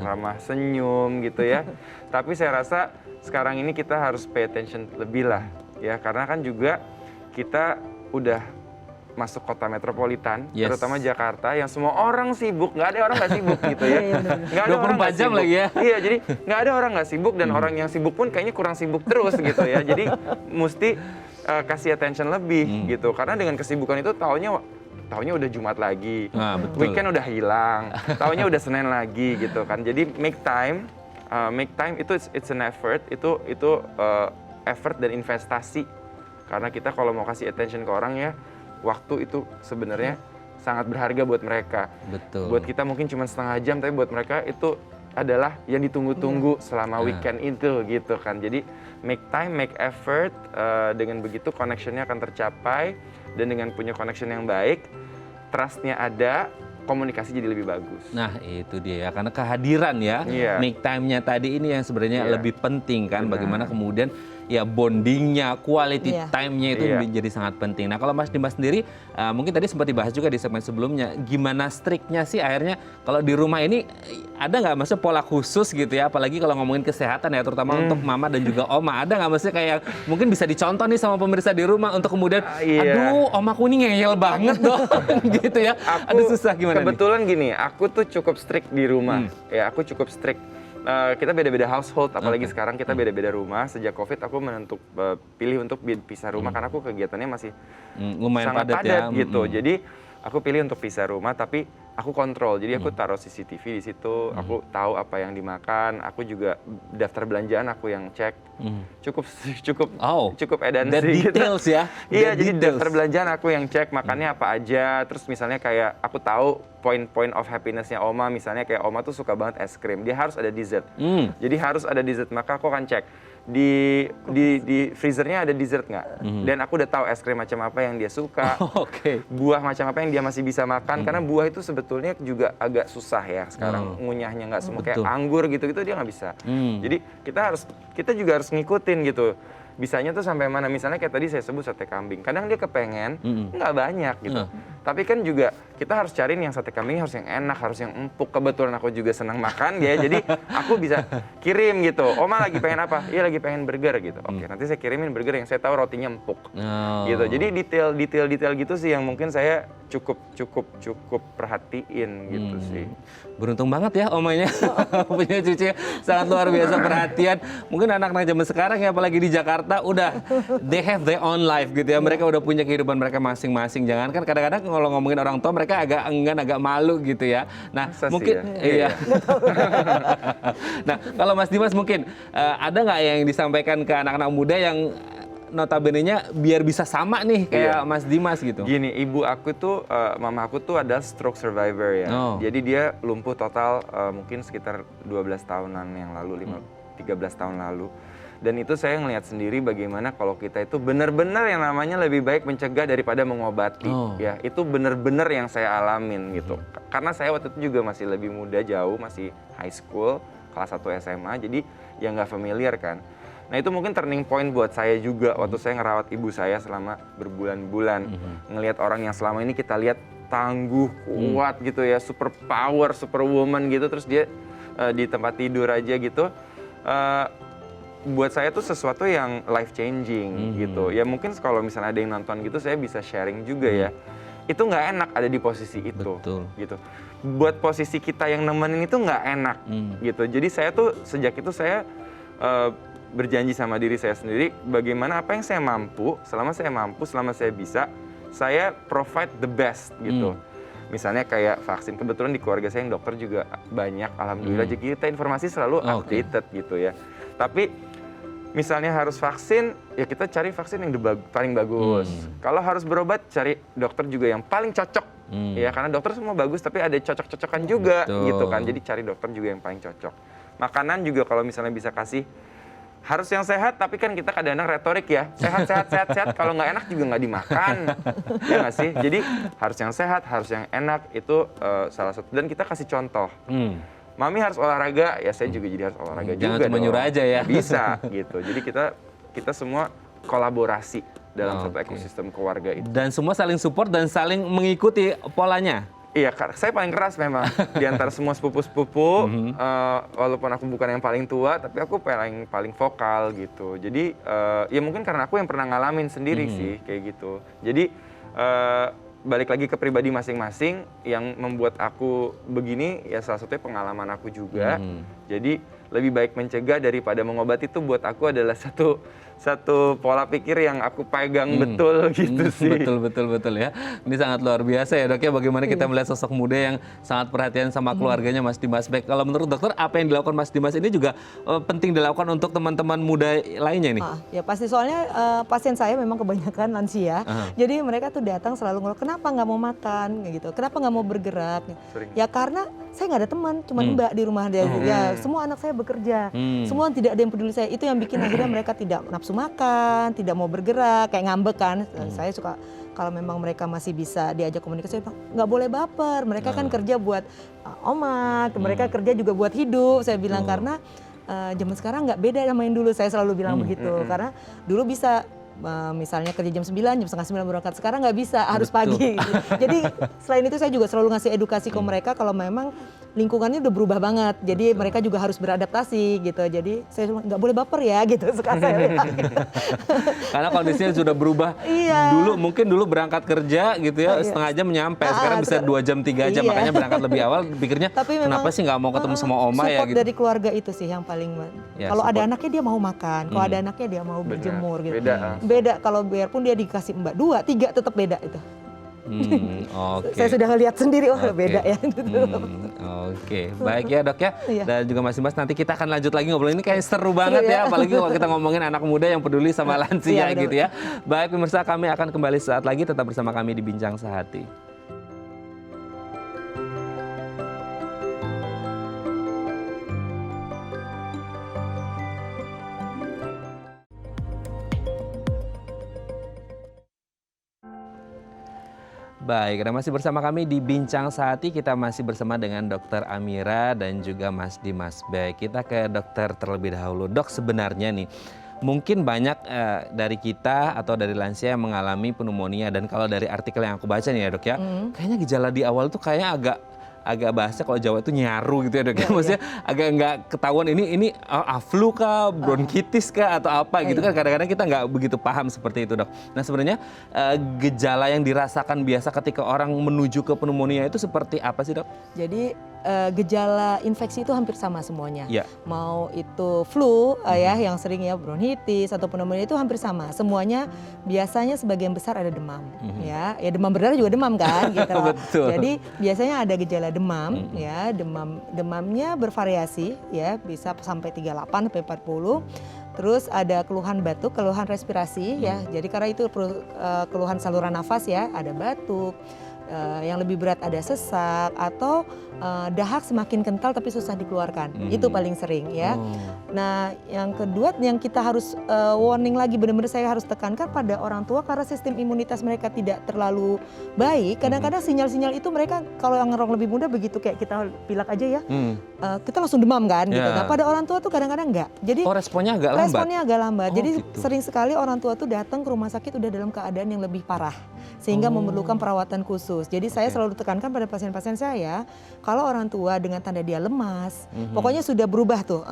ramah senyum gitu ya. Tapi saya rasa sekarang ini kita harus pay attention lebih lah ya, karena kan juga kita udah masuk kota metropolitan, terutama Jakarta yang semua orang sibuk, nggak ada orang nggak sibuk gitu ya. Nggak ada orang nggak sibuk. Lagi ya. Iya, jadi nggak ada orang nggak sibuk dan orang yang sibuk pun kayaknya kurang sibuk terus gitu ya. Jadi mesti kasih attention lebih gitu, karena dengan kesibukan itu taunya udah Jumat lagi, weekend udah hilang, taunya udah Senin lagi gitu kan. Jadi make time itu it's an effort, itu effort dan investasi, karena kita kalau mau kasih attention ke orang ya, waktu itu sebenarnya sangat berharga buat mereka. Betul. Buat kita mungkin cuma setengah jam, tapi buat mereka itu adalah yang ditunggu-tunggu selama weekend itu gitu kan. Jadi make time, make effort, dengan begitu connectionnya akan tercapai, dan dengan punya connection yang baik, trust-nya ada, komunikasi jadi lebih bagus. Nah itu dia ya, karena kehadiran ya, make time-nya tadi ini yang sebenarnya lebih penting kan. Bagaimana kemudian ya bondingnya, quality time-nya itu menjadi sangat penting. Nah kalau Mas Dimas sendiri, mungkin tadi sempat dibahas juga di segmen sebelumnya, gimana strict-nya sih akhirnya kalau di rumah ini ada nggak maksudnya pola khusus gitu ya, apalagi kalau ngomongin kesehatan ya, terutama untuk mama dan juga oma, ada nggak maksudnya kayak mungkin bisa dicontoh nih sama pemirsa di rumah untuk kemudian, aduh omaku ini ngeyel banget dong gitu ya, aduh susah gimana kebetulan nih? Gini, aku tuh cukup strict di rumah, ya aku cukup strict. Kita beda-beda household, apalagi sekarang kita beda-beda rumah. Sejak COVID aku pilih untuk pisah rumah karena aku kegiatannya masih lumayan sangat padat ya. gitu. Jadi aku pilih untuk pisah rumah, tapi aku kontrol. Jadi aku taruh CCTV di situ, aku tahu apa yang dimakan, aku juga daftar belanjaan aku yang cek. Cukup edan sih. Details ya. Iya, jadi daftar belanjaan aku yang cek makannya apa aja. Terus misalnya kayak aku tahu point of happiness-nya Oma, misalnya kayak Oma tuh suka banget es krim, dia harus ada dessert. Jadi harus ada dessert, maka aku akan cek di freezernya ada dessert nggak? Dan aku udah tahu es krim macam apa yang dia suka, buah macam apa yang dia masih bisa makan, karena buah itu sebetulnya juga agak susah ya sekarang ngunyahnya, nggak semua kayak anggur gitu-gitu dia nggak bisa. Jadi kita juga harus ngikutin gitu. Bisanya tuh sampai mana, misalnya kayak tadi saya sebut sate kambing, kadang dia kepengen nggak banyak gitu, tapi kan juga kita harus cariin yang sate kambing harus yang enak, harus yang empuk. Kebetulan aku juga senang makan ya, jadi aku bisa kirim gitu, Oma lagi pengen apa? Iya lagi pengen burger gitu, oke nanti saya kirimin burger yang saya tahu rotinya empuk gitu. Jadi detail gitu sih yang mungkin saya cukup perhatiin gitu sih. Beruntung banget ya omanya punya cucu sangat luar biasa perhatian. Mungkin anak-anak zaman sekarang ya, apalagi di Jakarta, udah they have their own life gitu ya. Mereka udah punya kehidupan mereka masing-masing. Jangan kan kadang-kadang kalau ngomongin orang tua mereka agak enggan, agak malu gitu ya. Nah, masa mungkin ya? iya. Nah, kalau Mas Dimas mungkin ada nggak yang disampaikan ke anak-anak muda yang notabene-nya biar bisa sama nih kayak Mas Dimas gitu? Gini, ibu aku tuh, mama aku tuh adalah stroke survivor ya. Jadi dia lumpuh total mungkin sekitar 12 tahunan yang lalu, 13 tahun lalu. Dan itu saya ngelihat sendiri bagaimana kalau kita itu benar-benar yang namanya lebih baik mencegah daripada mengobati. Ya, itu benar-benar yang saya alamin gitu. Karena saya waktu itu juga masih lebih muda jauh, masih high school, kelas 1 SMA, jadi ya nggak familiar kan. Nah itu mungkin turning point buat saya juga waktu saya ngerawat ibu saya selama berbulan-bulan. Ngelihat orang yang selama ini kita lihat tangguh, kuat gitu ya, super power, super woman gitu, terus dia di tempat tidur aja gitu. Buat saya tuh sesuatu yang life changing gitu. Ya mungkin kalau misalnya ada yang nonton gitu saya bisa sharing juga ya. Itu nggak enak ada di posisi itu. Betul. Gitu. Buat posisi kita yang nemenin itu nggak enak gitu. Jadi saya tuh sejak itu saya berjanji sama diri saya sendiri bagaimana apa yang saya mampu, selama saya bisa, saya provide the best gitu. Misalnya kayak vaksin, kebetulan di keluarga saya yang dokter juga banyak, alhamdulillah, jadi kita informasi selalu updated gitu ya. Tapi misalnya harus vaksin, ya kita cari vaksin yang paling bagus. Kalau harus berobat, cari dokter juga yang paling cocok. Ya karena dokter semua bagus, tapi ada cocok-cocokan juga gitu kan. Jadi cari dokter juga yang paling cocok. Makanan juga kalau misalnya bisa kasih harus yang sehat, tapi kan kita kadang-kadang retorik ya, sehat, kalau nggak enak juga nggak dimakan, ya nggak sih? Jadi harus yang sehat, harus yang enak, itu salah satu, dan kita kasih contoh. Mami harus olahraga, ya saya juga jadi harus olahraga juga. Jangan cuma nyuruh aja ya. Bisa gitu, jadi kita semua kolaborasi dalam satu ekosistem keluarga itu. Dan semua saling support dan saling mengikuti polanya. Iya, saya paling keras memang di antara semua sepupu-sepupu. Walaupun aku bukan yang paling tua, tapi aku paling vokal gitu. Jadi ya mungkin karena aku yang pernah ngalamin sendiri sih kayak gitu. Jadi balik lagi ke pribadi masing-masing yang membuat aku begini ya salah satunya pengalaman aku juga. Jadi lebih baik mencegah daripada mengobati, itu buat aku adalah satu pola pikir yang aku pegang betul gitu sih. Betul ya. Ini sangat luar biasa ya Dok ya, bagaimana kita melihat sosok muda yang sangat perhatian sama keluarganya Mas Dimas. Baik, kalau menurut dokter apa yang dilakukan Mas Dimas ini juga penting dilakukan untuk teman-teman muda lainnya nih? Ya pasti, soalnya pasien saya memang kebanyakan lansia. Jadi mereka tuh datang selalu ngeluh, kenapa nggak mau makan gitu, kenapa nggak mau bergerak. Ya karena saya nggak ada teman, cuma Mbak di rumah dia. Ya semua anak saya bekerja, semua tidak ada yang peduli saya. Itu yang bikin akhirnya mereka tidak nafsu makan, tidak mau bergerak, kayak ngambek kan. Saya suka kalau memang mereka masih bisa diajak komunikasi, nggak boleh baper. Mereka kan kerja buat omat, mereka kerja juga buat hidup. Saya bilang karena zaman sekarang nggak beda sama yang dulu. Saya selalu bilang begitu. Karena dulu bisa misalnya kerja jam 9, jam setengah 9 berangkat. Sekarang nggak bisa, harus pagi. Jadi selain itu saya juga selalu ngasih edukasi ke mereka kalau memang lingkungannya udah berubah banget. Jadi mereka juga harus beradaptasi gitu. Jadi saya nggak boleh baper ya gitu, suka saya bilang. Karena kondisinya sudah berubah. Dulu berangkat kerja gitu ya, setengah jam nyampe. Sekarang bisa 2 jam, 3 jam. Makanya berangkat lebih awal, pikirnya kenapa sih nggak mau ketemu sama oma ya gitu. Support dari keluarga itu sih yang paling. Kalau ada anaknya dia mau makan, kalau ada anaknya dia mau berjemur gitu. Beda kalau biarpun dia dikasih Mbak 2, 3 tetap beda itu. Saya sudah ngelihat sendiri, beda ya. Baik ya Dok ya. Dan juga Mas Dimas, nanti kita akan lanjut lagi ngobrol ini kayak seru banget ya. Apalagi kalau kita ngomongin anak muda yang peduli sama lansia gitu ya. Baik pemirsa, kami akan kembali saat lagi, tetap bersama kami di Bincang Sehati. Baik, dan masih bersama kami di Bincang Sehati. Kita masih bersama dengan Dr. Amira dan juga Mas Dimas. Baik, kita ke dokter terlebih dahulu. Dok, sebenarnya nih, mungkin banyak dari kita atau dari lansia yang mengalami pneumonia. Dan kalau dari artikel yang aku baca nih ya dok ya, kayaknya gejala di awal tuh kayaknya agak bahasa kalau Jawa itu nyaru gitu ya dok ya. Maksudnya agak nggak ketahuan ini flu kah, bronkitis kah atau apa gitu kan. Kadang-kadang kita nggak begitu paham seperti itu dok. Nah sebenarnya gejala yang dirasakan biasa ketika orang menuju ke pneumonia itu seperti apa sih dok? Jadi gejala infeksi itu hampir sama semuanya. Ya. Mau itu flu ya yang sering ya bronkitis atau pneumonia itu hampir sama. Semuanya biasanya sebagian besar ada demam ya demam berdarah juga demam kan gitu. Betul. Jadi biasanya ada gejala demam ya, demamnya bervariasi ya, bisa sampai 38 sampai 40. Terus ada keluhan batuk, keluhan respirasi ya. Jadi karena itu keluhan saluran nafas ya, ada batuk. Yang lebih berat ada sesak atau dahak semakin kental tapi susah dikeluarkan. Itu paling sering ya. Nah, yang kedua yang kita harus warning lagi, benar-benar saya harus tekankan pada orang tua karena sistem imunitas mereka tidak terlalu baik. Kadang-kadang sinyal-sinyal itu mereka kalau yang orang lebih muda begitu kayak kita pilek aja ya. Kita langsung demam kan gitu. Nah, pada orang tua tuh kadang-kadang enggak. Jadi responnya agak lambat. Responnya agak lambat. Jadi gitu. sering sekali orang tua tuh datang ke rumah sakit udah dalam keadaan yang lebih parah sehingga memerlukan perawatan khusus. Jadi saya selalu tekankan pada pasien-pasien saya, kalau orang tua dengan tanda dia lemas, pokoknya sudah berubah tuh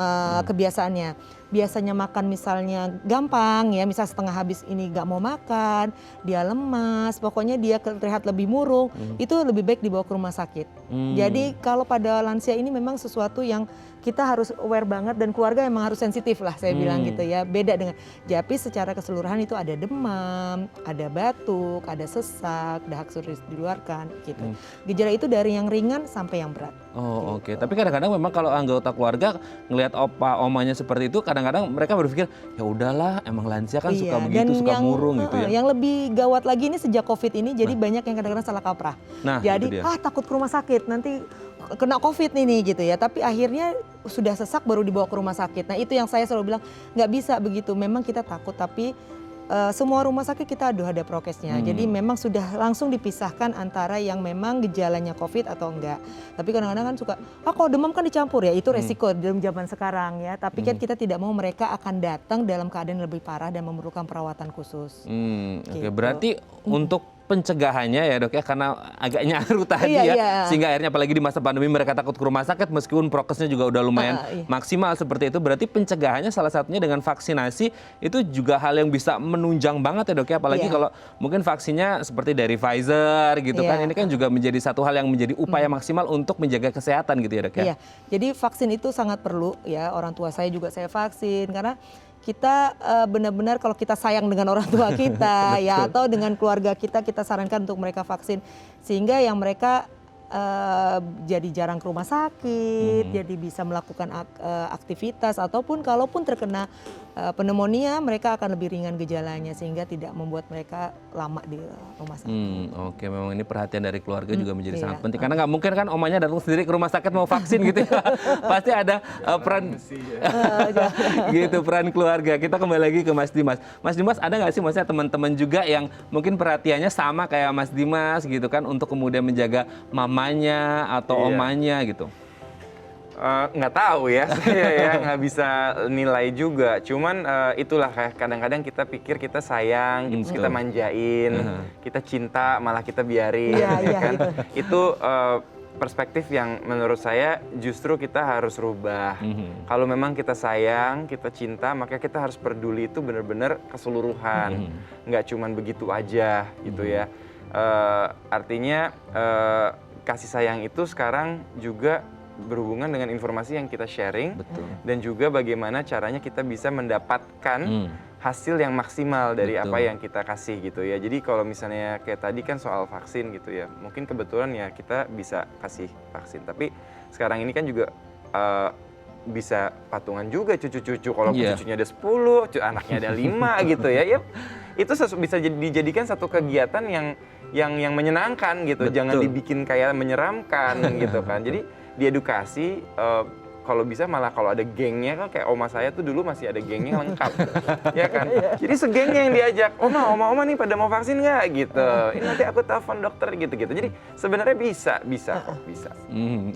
kebiasaannya. Biasanya makan misalnya gampang ya, misal setengah habis ini gak mau makan, dia lemas, pokoknya dia terlihat lebih murung, itu lebih baik dibawa ke rumah sakit. Jadi kalau pada lansia ini memang sesuatu yang kita harus aware banget dan keluarga emang harus sensitif lah saya bilang gitu ya. Beda dengan Japi secara keseluruhan itu ada demam, ada batuk, ada sesak, dahak sulit diluarkan gitu. Gejala itu dari yang ringan sampai yang berat. Oh oke. Tapi kadang-kadang memang kalau anggota keluarga ngelihat omanya seperti itu, kadang-kadang mereka berpikir ya udahlah emang lansia kan suka begitu, suka murung gitu ya. Yang lebih gawat lagi ini sejak COVID ini jadi banyak yang kadang-kadang salah kaprah. Jadi takut ke rumah sakit nanti kena COVID nih gitu ya, tapi akhirnya sudah sesak baru dibawa ke rumah sakit. Nah itu yang saya selalu bilang nggak bisa begitu. Memang kita takut tapi semua rumah sakit kita ada prokesnya. Jadi memang sudah langsung dipisahkan antara yang memang gejalanya COVID atau enggak. Tapi kadang-kadang kan suka, kalau demam kan dicampur ya, itu resiko dalam zaman sekarang ya. Tapi kan kita tidak mau mereka akan datang dalam keadaan lebih parah dan memerlukan perawatan khusus. Oke, berarti untuk pencegahannya ya dok ya, karena agak nyaru tadi sehingga akhirnya apalagi di masa pandemi mereka takut ke rumah sakit meskipun prokesnya juga udah lumayan maksimal seperti itu. Berarti pencegahannya salah satunya dengan vaksinasi, itu juga hal yang bisa menunjang banget ya dok ya, apalagi kalau mungkin vaksinnya seperti dari Pfizer gitu kan, ini kan juga menjadi satu hal yang menjadi upaya maksimal untuk menjaga kesehatan gitu ya dok ya. Jadi vaksin itu sangat perlu ya, orang tua saya juga saya vaksin karena kita benar-benar kalau kita sayang dengan orang tua kita ya atau dengan keluarga kita sarankan untuk mereka vaksin sehingga yang mereka jadi jarang ke rumah sakit, jadi bisa melakukan aktivitas ataupun kalaupun terkena pneumonia mereka akan lebih ringan gejalanya sehingga tidak membuat mereka lama di rumah sakit. Oke, memang ini perhatian dari keluarga juga menjadi sangat penting karena nggak mungkin kan omanya datang sendiri ke rumah sakit mau vaksin gitu ya. Pasti ada peran gitu, peran keluarga. Kita kembali lagi ke Mas Dimas. Mas Dimas, ada nggak sih maksudnya teman-teman juga yang mungkin perhatiannya sama kayak Mas Dimas gitu kan untuk kemudian menjaga mamanya atau omanya gitu? Nggak tahu ya, saya ya nggak bisa nilai juga. Cuman itulah kayak kadang-kadang kita pikir kita sayang, kita manjain, kita cinta malah kita biarin, ya kan? Itu perspektif yang menurut saya justru kita harus rubah. Kalau memang kita sayang, kita cinta, maka kita harus peduli itu benar-benar keseluruhan, nggak cuman begitu aja gitu ya. Artinya kasih sayang itu sekarang juga berhubungan dengan informasi yang kita sharing. Dan juga bagaimana caranya kita bisa mendapatkan hasil yang maksimal dari apa yang kita kasih gitu ya. Jadi kalau misalnya kayak tadi kan soal vaksin gitu ya, mungkin kebetulan ya kita bisa kasih vaksin, tapi sekarang ini kan juga bisa patungan juga cucu-cucu, kalau cucunya ada 10, anaknya ada 5 gitu ya. Itu bisa dijadikan satu kegiatan yang menyenangkan gitu. Jangan dibikin kayak menyeramkan gitu kan. Jadi diedukasi kalau bisa malah kalau ada gengnya kan kayak oma saya tuh dulu masih ada gengnya lengkap, ya kan? Jadi segengnya yang diajak, oma nih pada mau vaksin nggak gitu. Ini nanti aku telepon dokter gitu-gitu. Jadi sebenarnya bisa kok, bisa.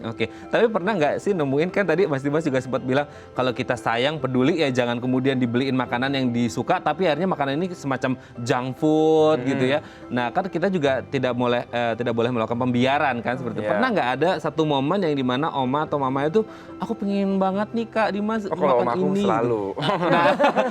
Oke. Tapi pernah nggak sih nemuin, kan tadi Mas Dimas juga sempat bilang kalau kita sayang peduli ya jangan kemudian dibeliin makanan yang disuka tapi akhirnya makanan ini semacam junk food gitu ya. Nah kan kita juga tidak boleh melakukan pembiaran kan seperti itu. Pernah nggak ada satu momen yang dimana oma atau mama itu aku pengen banget nih Kak Dimas kalau makan aku ini selalu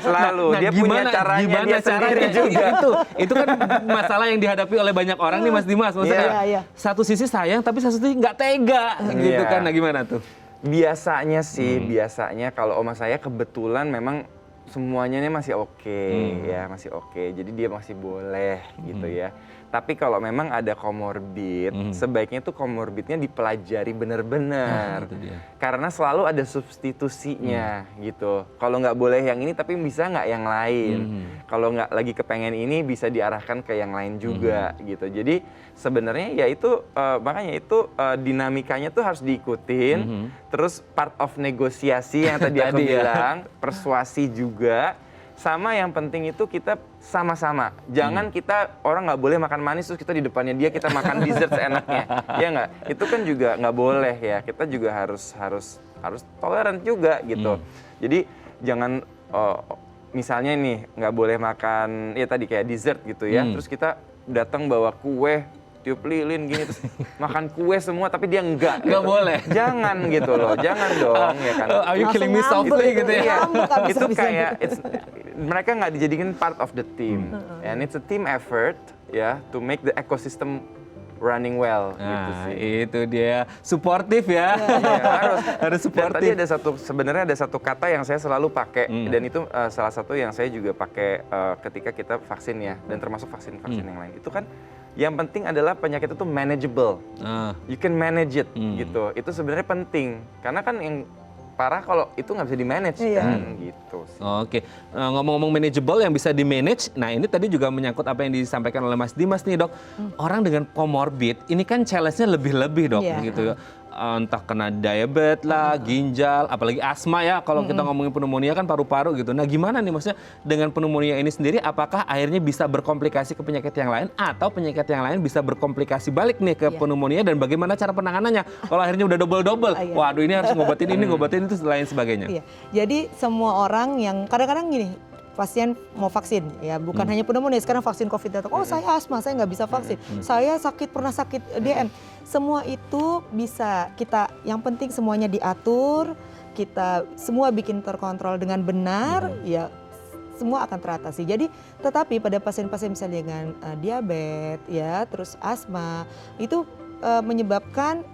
selalu dia punya caranya dia sendiri juga. Itu kan masalah yang dihadapi oleh banyak orang nih Mas Dimas. Maksudnya satu sisi sayang tapi satu sisi nggak tega gitu kan. Nah gimana tuh? Biasanya kalau oma saya kebetulan memang semuanya ini masih oke, ya masih oke. Jadi dia masih boleh gitu ya. Tapi kalau memang ada komorbid, sebaiknya tuh komorbidnya dipelajari benar-benar. Karena selalu ada substitusinya gitu. Kalau nggak boleh yang ini tapi bisa nggak yang lain. Kalau nggak lagi kepengen ini bisa diarahkan ke yang lain juga gitu. Jadi sebenarnya ya itu makanya itu dinamikanya tuh harus diikutin. Terus part of negosiasi yang tadi aku bilang, persuasi juga. Sama yang penting itu kita sama-sama. Jangan kita orang nggak boleh makan manis terus kita di depannya dia kita makan dessert seenaknya. Ya nggak? Itu kan juga nggak boleh ya. Kita juga harus toleran juga gitu. Jadi jangan misalnya nih nggak boleh makan ya tadi kayak dessert gitu ya. Terus kita datang bawa kue tiup lilin gini terus makan kue semua tapi dia nggak boleh. Jangan gitu loh, jangan dong ya kan. Are you killing me softly gitu ya? Itu kayak mereka nggak dijadikan part of the team, and it's a team effort ya to make the ecosystem running well gitu sih. Itu dia suportif ya. Harus suportif. Dan tadi sebenarnya ada satu kata yang saya selalu pakai dan itu salah satu yang saya juga pakai ketika kita vaksin ya dan termasuk vaksin yang lain. Itu kan yang penting adalah penyakit itu manageable. You can manage it gitu. Itu sebenarnya penting karena kan yang parah kalau itu nggak bisa di-manage kan gitu sih. Oke, ngomong-ngomong manageable yang bisa di-manage, nah ini tadi juga menyangkut apa yang disampaikan oleh Mas Dimas nih dok. Orang dengan comorbid, ini kan challenge-nya lebih-lebih dok gitu ya. Entah kena diabetes lah, ginjal, apalagi asma ya. Kalau kita ngomongin pneumonia kan paru-paru gitu. Nah gimana nih maksudnya dengan pneumonia ini sendiri, apakah akhirnya bisa berkomplikasi ke penyakit yang lain atau penyakit yang lain bisa berkomplikasi balik nih ke pneumonia dan bagaimana cara penanganannya? Kalau akhirnya udah double-double, waduh ini harus ngobatin ini, ngobatin itu lain sebagainya. Jadi semua orang yang kadang-kadang gini, pasien mau vaksin ya bukan hanya pneumonia, sekarang vaksin COVID datang, oh saya asma, saya nggak bisa vaksin, saya pernah sakit DM, semua itu bisa kita, yang penting semuanya diatur, kita semua bikin terkontrol dengan benar, ya semua akan teratasi. Jadi tetapi pada pasien-pasien misalnya dengan diabetes ya, terus asma itu menyebabkan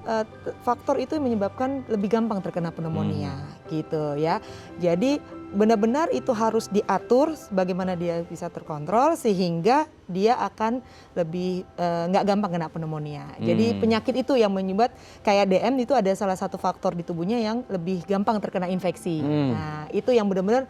faktor itu menyebabkan lebih gampang terkena pneumonia gitu ya. Jadi benar-benar itu harus diatur bagaimana dia bisa terkontrol sehingga dia akan lebih nggak gampang kena pneumonia. Jadi penyakit itu yang menyebabkan kayak DM itu ada salah satu faktor di tubuhnya yang lebih gampang terkena infeksi. Nah itu yang benar-benar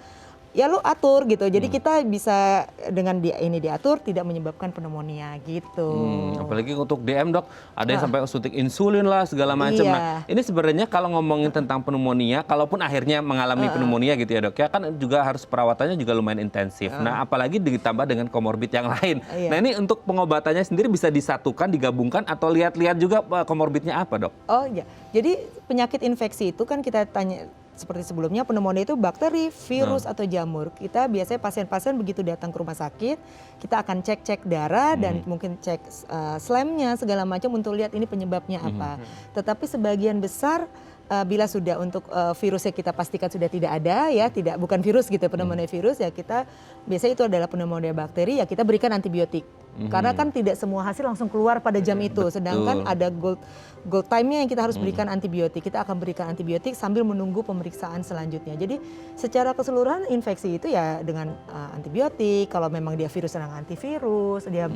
ya lu atur gitu. Jadi kita bisa dengan ini diatur tidak menyebabkan pneumonia gitu. Apalagi untuk DM dok, ada yang sampai suntik insulin lah segala macam. Nah ini sebenarnya kalau ngomongin tentang pneumonia, kalaupun akhirnya mengalami pneumonia gitu ya dok, ya kan juga harus perawatannya juga lumayan intensif. Nah apalagi ditambah dengan komorbid yang lain. Nah ini untuk pengobatannya sendiri bisa disatukan, digabungkan atau lihat-lihat juga komorbidnya apa dok? Oh iya, jadi penyakit infeksi itu kan kita tanya seperti sebelumnya, pneumonia itu bakteri, virus atau jamur. Kita biasanya pasien-pasien begitu datang ke rumah sakit, kita akan cek darah dan mungkin cek slamnya segala macam untuk lihat ini penyebabnya apa. Tetapi sebagian besar bila sudah untuk virusnya kita pastikan sudah tidak ada ya, bukan virus gitu, pneumonia virus ya kita biasanya itu adalah pneumonia bakteri ya kita berikan antibiotik. Karena kan tidak semua hasil langsung keluar pada jam itu, sedangkan ada gold time-nya yang kita harus berikan antibiotik. Kita akan berikan antibiotik sambil menunggu pemeriksaan selanjutnya. Jadi secara keseluruhan infeksi itu ya dengan antibiotik, kalau memang dia virus dengan antivirus, dia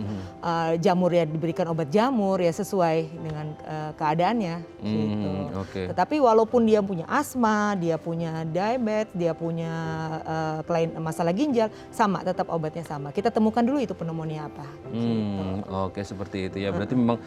jamur ya diberikan obat jamur ya sesuai dengan keadaannya gitu. Tetapi walaupun dia punya asma, dia punya diabetes, dia punya masalah ginjal, sama tetap obatnya sama. Kita temukan dulu itu pneumonia apa. Oke seperti itu ya, berarti memang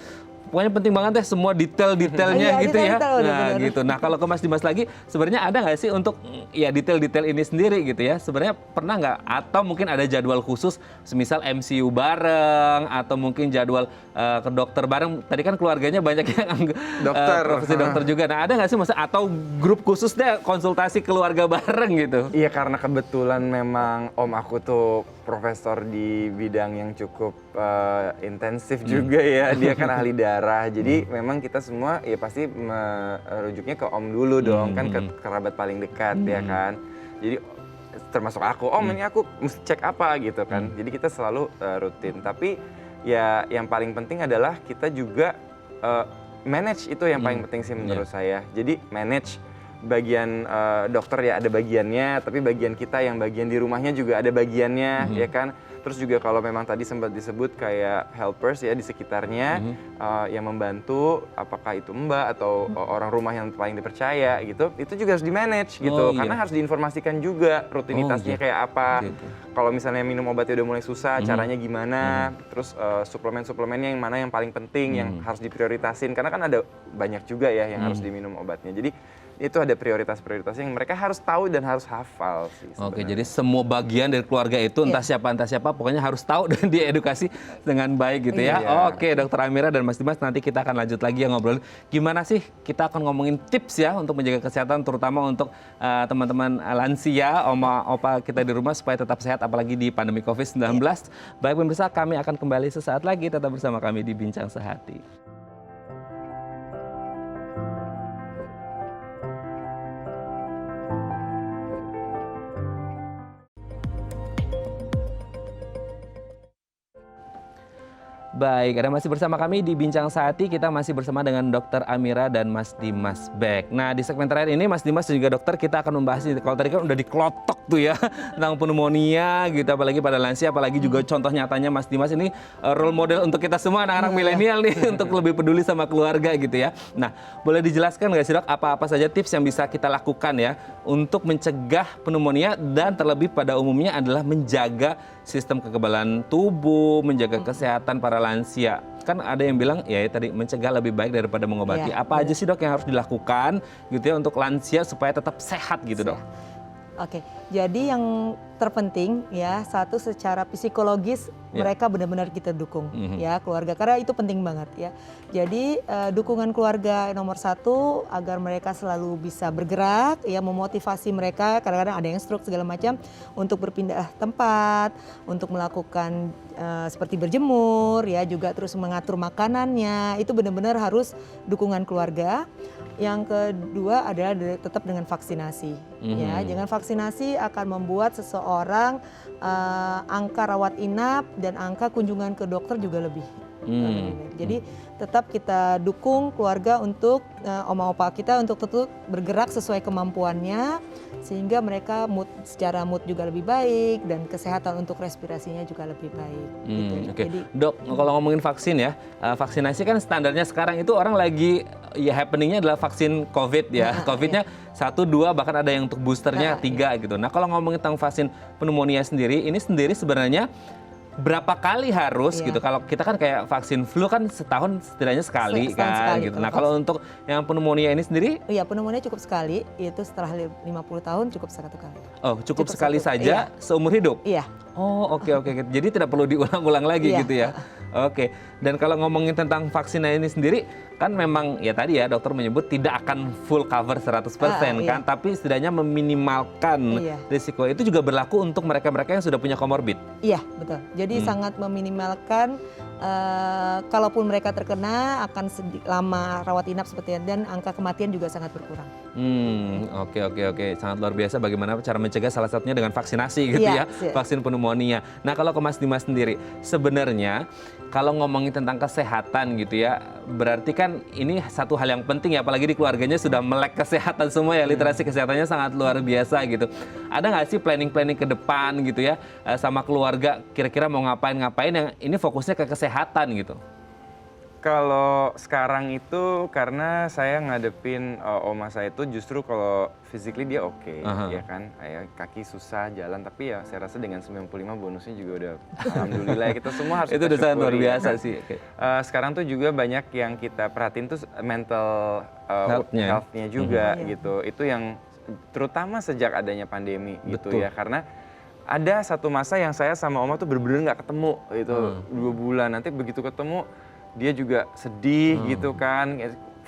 pokoknya penting banget deh semua detail-detailnya Iya, gitu ya. detail-detail, Nah benar-benar. gitu. Nah kalau ke Mas Dimas lagi, sebenarnya ada nggak sih untuk ya detail-detail ini sendiri gitu ya? Sebenarnya pernah nggak? Atau mungkin ada jadwal khusus, semisal MCU bareng atau mungkin jadwal ke dokter bareng. Tadi kan keluarganya banyak yang Dokter. profesi dokter juga. Nah ada nggak sih maksudnya atau grup khusus deh konsultasi keluarga bareng gitu? Iya, karena kebetulan memang om aku tuh profesor di bidang yang cukup intensif juga ya. Dia kan ahli darah. Jadi memang kita semua ya pasti merujuknya ke om dulu dong, kan ke kerabat paling dekat ya kan. Jadi termasuk aku, ini aku mesti cek apa gitu kan. Jadi kita selalu rutin. Tapi ya yang paling penting adalah kita juga manage, itu yang paling penting sih menurut saya. Jadi manage bagian dokter ya ada bagiannya, tapi bagian kita yang bagian di rumahnya juga ada bagiannya ya kan. Terus juga kalau memang tadi sempat disebut kayak helpers ya di sekitarnya yang membantu, apakah itu mbak atau orang rumah yang paling dipercaya gitu, itu juga harus di-manage gitu. Karena harus diinformasikan juga rutinitasnya kayak apa. Kalau misalnya minum obatnya udah mulai susah, caranya gimana. Terus suplemen-suplemennya yang mana yang paling penting, yang harus diprioritasin. Karena kan ada banyak juga ya yang harus diminum obatnya. Jadi itu ada prioritas-prioritas yang mereka harus tahu dan harus hafal sih sebenarnya. Oke, jadi semua bagian dari keluarga itu entah siapa pokoknya harus tahu dan diedukasi dengan baik gitu ya. Iya. Oke, Dokter Amira dan Mas Dimas, nanti kita akan lanjut lagi ya ngobrolin gimana sih kita akan ngomongin tips ya untuk menjaga kesehatan terutama untuk teman-teman lansia, oma opa kita di rumah supaya tetap sehat apalagi di pandemi Covid-19. Baik pemirsa, kami akan kembali sesaat lagi, tetap bersama kami di Bincang Sehati. Baik, ada masih bersama kami di Bincang Sehati. Kita masih bersama dengan Dokter Amira dan Mas Dimas Beck. Nah, di segmen terakhir ini Mas Dimas dan juga dokter kita akan membahas ini. Kalau tadi kan udah dikelotok tuh ya tentang pneumonia gitu, apalagi pada lansia, apalagi juga contoh nyatanya Mas Dimas ini role model untuk kita semua anak-anak milenial nih untuk lebih peduli sama keluarga gitu ya. Nah, boleh dijelaskan nggak sih dok apa-apa saja tips yang bisa kita lakukan ya untuk mencegah pneumonia dan terlebih pada umumnya adalah menjaga sistem kekebalan tubuh, menjaga kesehatan para lansia. Kan ada yang bilang ya tadi mencegah lebih baik daripada mengobati. Apa aja sih dok yang harus dilakukan gitu ya untuk lansia supaya tetap sehat gitu dok? Oke, jadi yang terpenting ya satu secara psikologis mereka benar-benar kita dukung ya keluarga, karena itu penting banget ya. Jadi dukungan keluarga nomor satu agar mereka selalu bisa bergerak ya, memotivasi mereka. Kadang-kadang ada yang stroke segala macam untuk berpindah tempat, untuk melakukan seperti berjemur ya, juga terus mengatur makanannya. Itu benar-benar harus dukungan keluarga. Yang kedua adalah tetap dengan vaksinasi ya. Dengan vaksinasi akan membuat seseorang angka rawat inap dan angka kunjungan ke dokter juga lebih. Jadi tetap kita dukung keluarga untuk oma opa kita untuk tetap bergerak sesuai kemampuannya sehingga mereka secara mood juga lebih baik dan kesehatan untuk respirasinya juga lebih baik. Gitu. Oke. Jadi, Dok, kalau ngomongin vaksin ya, vaksinasi kan standarnya sekarang itu orang lagi ya happeningnya adalah vaksin COVID ya. COVID-nya 1, 2 bahkan ada yang untuk boosternya 3 gitu. Nah kalau ngomongin tentang vaksin pneumonia sendiri, ini sendiri sebenarnya berapa kali harus gitu? Kalau kita kan kayak vaksin flu kan setahun setidaknya sekali kan sekali, gitu. Nah kalau untuk yang pneumonia ini sendiri? Iya, pneumonia cukup sekali, itu setelah 50 tahun cukup 1 kali. Oh cukup sekali satu. saja seumur hidup? Iya. Oh oke. Jadi tidak perlu diulang-ulang lagi gitu ya? Oke. Dan kalau ngomongin tentang vaksin ini sendiri, kan memang ya tadi ya dokter menyebut tidak akan full cover 100% kan, tapi setidaknya meminimalkan risiko. Itu juga berlaku untuk mereka-mereka yang sudah punya komorbid. Iya, betul. Jadi sangat meminimalkan kalaupun mereka terkena akan lama rawat inap seperti itu, dan angka kematian juga sangat berkurang. Oke. Sangat luar biasa bagaimana cara mencegah, salah satunya dengan vaksinasi gitu ya, vaksin pneumonia. Nah kalau ke Mas Dimas sendiri, sebenarnya kalau ngomongin tentang kesehatan gitu ya, berarti kan ini satu hal yang penting ya, apalagi di keluarganya sudah melek kesehatan semua ya, literasi kesehatannya sangat luar biasa gitu. Ada nggak sih planning-planning ke depan gitu ya, sama keluarga kira-kira mau ngapain yang ini fokusnya ke kesehatan gitu? Kalau sekarang itu karena saya ngadepin oma saya itu justru kalau physically dia oke, ya kan. Kaki susah jalan, tapi ya saya rasa dengan 95 bonusnya juga udah alhamdulillah ya, kita semua harus Itu kita udah sangat luar syukuri, ya biasa kan. sih. Sekarang tuh juga banyak yang kita perhatiin tuh mental health-nya juga gitu. Itu yang terutama sejak adanya pandemi gitu ya, karena ada satu masa yang saya sama oma tuh bener-bener nggak ketemu gitu 2 bulan. Nanti begitu ketemu dia juga sedih gitu kan,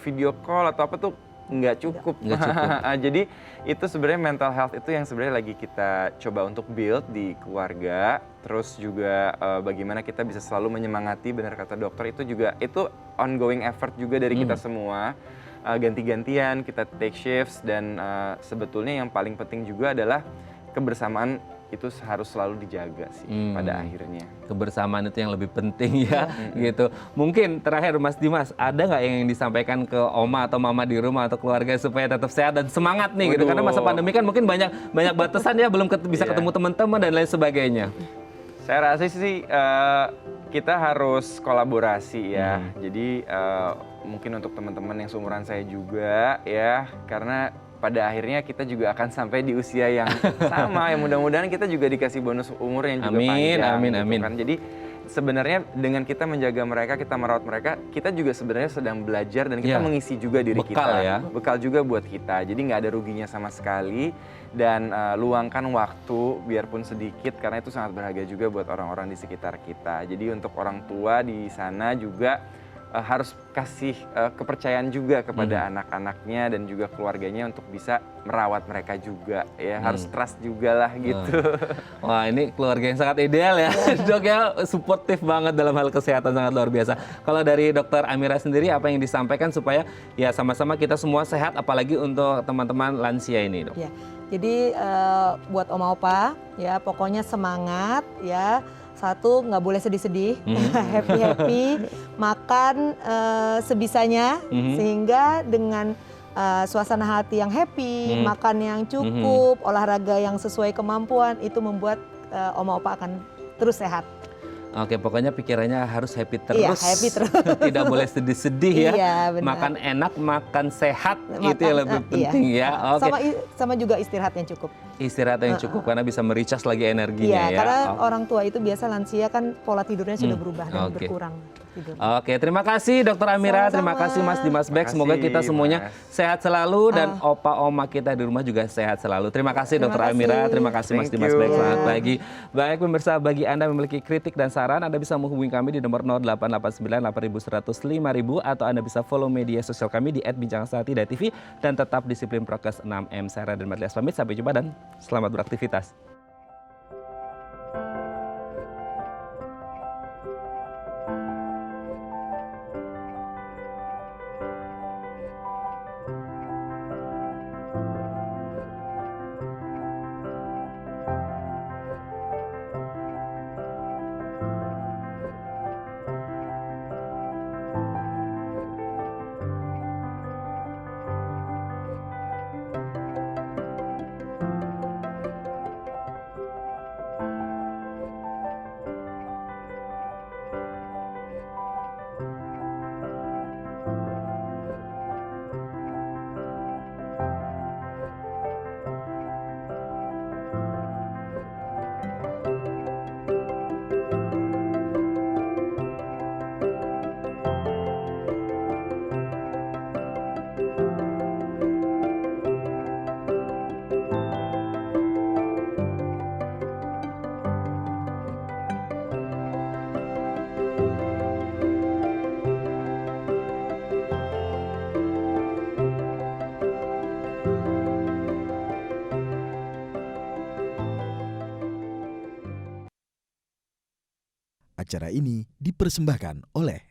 video call atau apa tuh nggak cukup. Jadi itu sebenarnya mental health itu yang sebenarnya lagi kita coba untuk build di keluarga. Terus juga bagaimana kita bisa selalu menyemangati, benar kata dokter, itu juga itu ongoing effort juga dari kita semua. Ganti-gantian kita take shifts, dan sebetulnya yang paling penting juga adalah kebersamaan itu harus selalu dijaga sih pada akhirnya. Kebersamaan itu yang lebih penting ya, gitu. Mungkin terakhir Mas Dimas, ada nggak yang disampaikan ke oma atau mama di rumah atau keluarga supaya tetap sehat dan semangat nih gitu? Karena masa pandemi kan mungkin banyak batasan ya, belum bisa ketemu teman-teman dan lain sebagainya. Saya rasa sih kita harus kolaborasi ya. Jadi mungkin untuk teman-teman yang seumuran saya juga ya, karena pada akhirnya kita juga akan sampai di usia yang sama, ya mudah-mudahan kita juga dikasih bonus umur yang juga panjang. Amin. Kan? Jadi sebenarnya dengan kita menjaga mereka, kita merawat mereka, kita juga sebenarnya sedang belajar dan kita mengisi juga diri kita. Bekal juga buat kita. Jadi nggak ada ruginya sama sekali, dan luangkan waktu biarpun sedikit, karena itu sangat berharga juga buat orang-orang di sekitar kita. Jadi untuk orang tua di sana juga harus kasih kepercayaan juga kepada anak-anaknya dan juga keluarganya untuk bisa merawat mereka juga ya, harus trust juga lah gitu. Wah, ini keluarga yang sangat ideal ya. Dok ya, suportif banget dalam hal kesehatan, sangat luar biasa. Kalau dari Dokter Amira sendiri, apa yang disampaikan supaya ya sama-sama kita semua sehat, apalagi untuk teman-teman lansia ini, Dok? Ya, jadi buat oma opa ya, pokoknya semangat ya. Satu, nggak boleh sedih-sedih, happy-happy, makan sebisanya, sehingga dengan suasana hati yang happy, makan yang cukup, olahraga yang sesuai kemampuan, itu membuat oma opa akan terus sehat. Oke, pokoknya pikirannya harus happy terus. Iya, happy terus. Tidak boleh sedih-sedih ya. Iya, benar. Makan enak, makan sehat, itu yang lebih penting ya. Oke. Sama juga istirahat yang cukup. Istirahat yang cukup karena bisa mericas lagi energinya Iya, ya. karena orang tua itu biasa lansia kan pola tidurnya sudah berubah dan berkurang tidur. Oke, terima kasih Dokter Amira, terima kasih Mas Dimas Beck. Semoga kita semuanya sehat selalu dan opa oma kita di rumah juga sehat selalu. Terima kasih Dokter Amira, terima kasih Mas Dimas Beck. Selamat pagi. Baik pemirsa, bagi Anda yang memiliki kritik dan saran, Anda bisa menghubungi kami di nomor 0889 8100 5000, atau Anda bisa follow media sosial kami di @bincangsehati.tv, dan tetap disiplin prokes 6M. Saya Raden Madlias pamit, sampai jumpa dan selamat beraktivitas. Acara ini dipersembahkan oleh